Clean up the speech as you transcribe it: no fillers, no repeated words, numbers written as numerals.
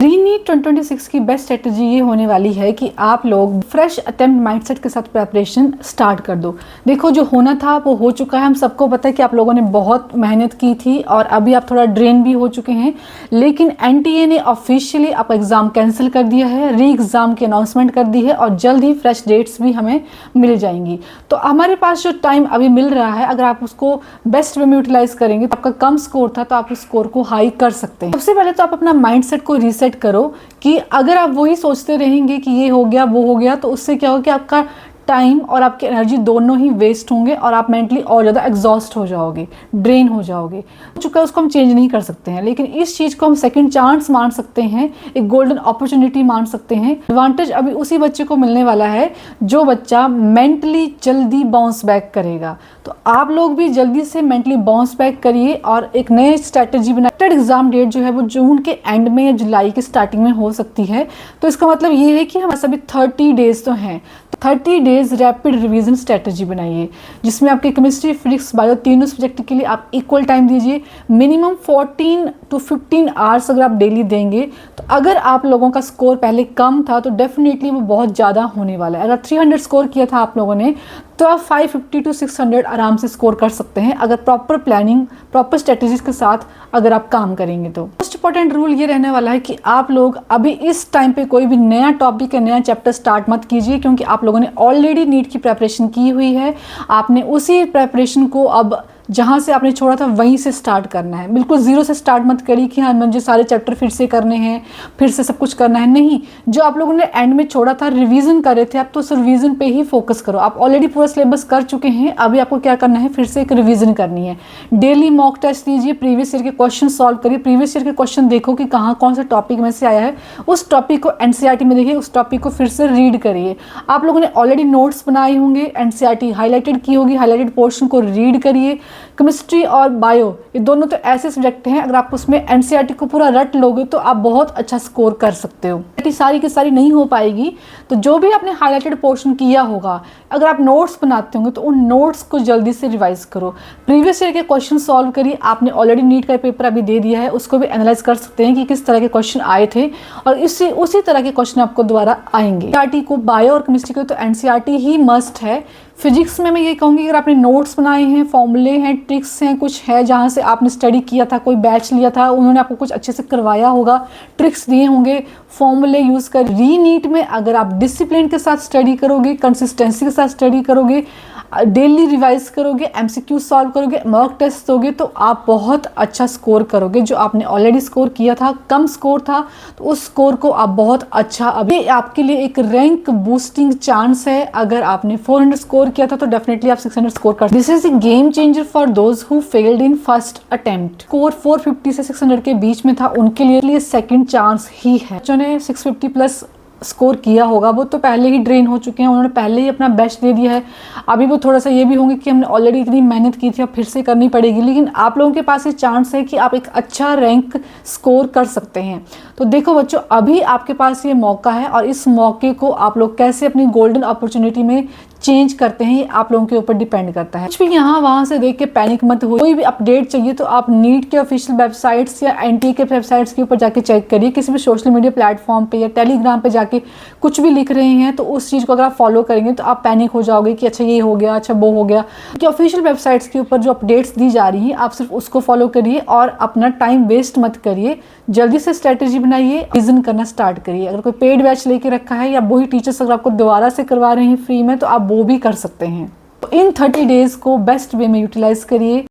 रीनीट 2026 की best strategy ये होने वाली है कि आप लोग फ्रेश अटेम्प्ट माइंडसेट के साथ प्रिपरेशन स्टार्ट कर दो। देखो, जो होना था वो हो चुका है। हम सबको पता है कि आप लोगों ने बहुत मेहनत की थी और अभी आप थोड़ा ड्रेन भी हो चुके हैं, लेकिन एनटीए ने ऑफिशियली आपका एग्ज़ाम कैंसिल कर दिया है, री एग्ज़ाम की अनाउंसमेंट कर दी है और जल्द ही फ्रेश डेट्स भी हमें मिल जाएंगी। तो हमारे पास जो टाइम अभी मिल रहा है, अगर आप उसको बेस्ट वे में यूटिलाइज करेंगे तो आपका कम स्कोर था तो आप उस स्कोर को हाई कर सकते हैं। सबसे पहले तो आप अपना माइंडसेट को रीसेट करो कि अगर आप वही सोचते रहेंगे कि ये हो गया वो हो गया, तो उससे क्या होगा कि आपका टाइम और आपकी एनर्जी दोनों ही वेस्ट होंगे और आप मेंटली और ज़्यादा एग्जॉस्ट हो जाओगे, ड्रेन हो जाओगे। हो चुका है उसको हम चेंज नहीं कर सकते हैं, लेकिन इस चीज़ को हम सेकंड चांस मान सकते हैं, एक गोल्डन अपॉर्चुनिटी मान सकते हैं। एडवांटेज अभी उसी बच्चे को मिलने वाला है जो बच्चा मेंटली जल्दी बाउंस बैक करेगा। तो आप लोग भी जल्दी से मेंटली बाउंस बैक करिए और एक नई स्ट्रैटेजी बनाइए। एग्जाम डेट जो है वो जून के एंड में या जुलाई के स्टार्टिंग में हो सकती है। तो इसका मतलब ये है कि हमारे अभी 30 डेज तो हैं। 30 डेज रैपिड रिवीजन स्ट्रेटजी बनाइए, जिसमें आपके केमिस्ट्री, फिजिक्स, बायो तीनों सब्जेक्ट के लिए आप इक्वल टाइम दीजिए। मिनिमम 14 to 15 आवर्स अगर आप डेली देंगे तो अगर आप लोगों का स्कोर पहले कम था तो डेफिनेटली वो बहुत ज़्यादा होने वाला है। अगर 300 स्कोर किया था आप लोगों ने तो आप 550 to 600 आराम से स्कोर कर सकते हैं, अगर प्रॉपर प्लानिंग, प्रॉपर स्ट्रेटजीज के साथ अगर आप काम करेंगे तो। मोस्ट इंपॉर्टेंट रूल ये रहने वाला है कि आप लोग अभी इस टाइम पे कोई भी नया टॉपिक या नया चैप्टर स्टार्ट मत कीजिए, क्योंकि आप लोगों ने ऑलरेडी नीट की प्रिपरेशन की हुई है। आपने उसी प्रिपरेशन को अब जहाँ से आपने छोड़ा था वहीं से स्टार्ट करना है। बिल्कुल जीरो से स्टार्ट मत करिए कि हाँ मुझे सारे चैप्टर फिर से करने हैं, फिर से सब कुछ करना है। नहीं, जो आप लोगों ने एंड में छोड़ा था, रिवीजन कर रहे थे आप, तो उस रिवीजन पे ही फोकस करो। आप ऑलरेडी पूरा सिलेबस कर चुके हैं, अभी आपको क्या करना है, फिर से एक रिवीजन करनी है। डेली मॉक टेस्ट दीजिए, प्रीवियस ईयर के क्वेश्चन सॉल्व करिए। प्रीवियस ईयर के क्वेश्चन देखो कि कहाँ कौन सा टॉपिक में से आया है, उस टॉपिक को एनसीईआरटी में देखिए, उस टॉपिक को फिर से रीड करिए। आप लोगों ने ऑलरेडी नोट्स बनाए होंगे, एनसीईआरटी हाईलाइटेड की होगी, हाईलाइटेड पोर्शन को रीड करिए। केमिस्ट्री और बायो ये दोनों तो ऐसे सब्जेक्ट हैं, अगर आप उसमें एनसीईआरटी को पूरा रट लोगे तो आप बहुत अच्छा स्कोर कर सकते हो। सारी की सारी नहीं हो पाएगी तो जो भी आपने हाईलाइटेड पोर्शन किया होगा, अगर आप नोट्स बनाते होंगे तो उन नोट्स को जल्दी से रिवाइज करो। प्रीवियस ईयर के क्वेश्चन सॉल्व करिए। आपने ऑलरेडी नीट का पेपर अभी दे दिया है, उसको भी एनालाइज कर सकते हैं कि किस तरह के क्वेश्चन आए थे और इससे उसी तरह के क्वेश्चन आपको दोबारा आएंगे। एनसीईआरटी को, बायो और केमिस्ट्री को तो एनसीईआरटी ही मस्ट है। फिजिक्स में मैं ये कहूँगी, अगर आपने नोट्स बनाए हैं, फॉर्मूले हैं, ट्रिक्स हैं, कुछ है जहाँ से आपने स्टडी किया था, कोई बैच लिया था, उन्होंने आपको कुछ अच्छे से करवाया होगा, ट्रिक्स दिए होंगे, फॉर्मूले यूज़ कर। रीनीट में अगर आप डिसिप्लिन के साथ स्टडी करोगे, कंसिस्टेंसी के साथ स्टडी करोगे, डेली रिवाइज करोगे, एमसीक्यू सॉल्व करोगे, मॉक टेस्ट दोगे तो आप बहुत अच्छा स्कोर करोगे। जो आपने ऑलरेडी स्कोर किया था, कम स्कोर था, तो उस स्कोर को आप बहुत अच्छा, अभी आपके लिए एक रैंक बूस्टिंग चांस है। अगर आपने 400 स्कोर किया था तो डेफिनेटली आप 600 स्कोर कर। This is a game changer for those who failed in first attempt. Score 450 से 600 के बीच में था, उनके लिए सेकंड चांस ही है। बच्चों ने 650 प्लस स्कोर किया होगा वो तो पहले ही ड्रेन हो चुके हैं, उन्होंने पहले ही अपना बेस्ट दे दिया है। अभी वो थोड़ा सा ये भी होंगे कि हमने ऑलरेडी इतनी मेहनत की थी, अब फिर से करनी पड़ेगी, लेकिन आप लोगों के पास ये चांस है कि आप एक अच्छा रैंक स्कोर कर सकते हैं। तो देखो बच्चों, अभी आपके पास ये मौका है और इस मौके को आप लोग कैसे अपनी गोल्डन अपॉर्चुनिटी में चेंज करते हैं, ये आप लोगों के ऊपर डिपेंड करता है। कुछ भी यहाँ वहाँ से देख के पैनिक मत हो। कोई भी अपडेट चाहिए तो आप नीट के ऑफिशियल वेबसाइट्स या एनटीए के वेबसाइट्स के ऊपर जाके चेक करिए। किसी भी सोशल मीडिया प्लेटफॉर्म पे या टेलीग्राम पे जाके कुछ भी लिख रहे हैं तो उस चीज़ को अगर आप फॉलो करेंगे तो आप पैनिक हो जाओगे कि अच्छा ये हो गया, अच्छा वो हो गया। कि ऑफिशियल वेबसाइट्स के ऊपर जो अपडेट्स दी जा रही हैं आप सिर्फ उसको फॉलो करिए और अपना टाइम वेस्ट मत करिए। जल्दी से स्ट्रेटेजी बनाइए, रिवीजन करना स्टार्ट करिए। अगर कोई पेड बैच लेके रखा है या वही टीचर्स अगर आपको दोबारा से करवा रहे हैं फ्री में तो आप वो भी कर सकते हैं। तो इन 30 डेज को बेस्ट वे में यूटिलाइज करिए।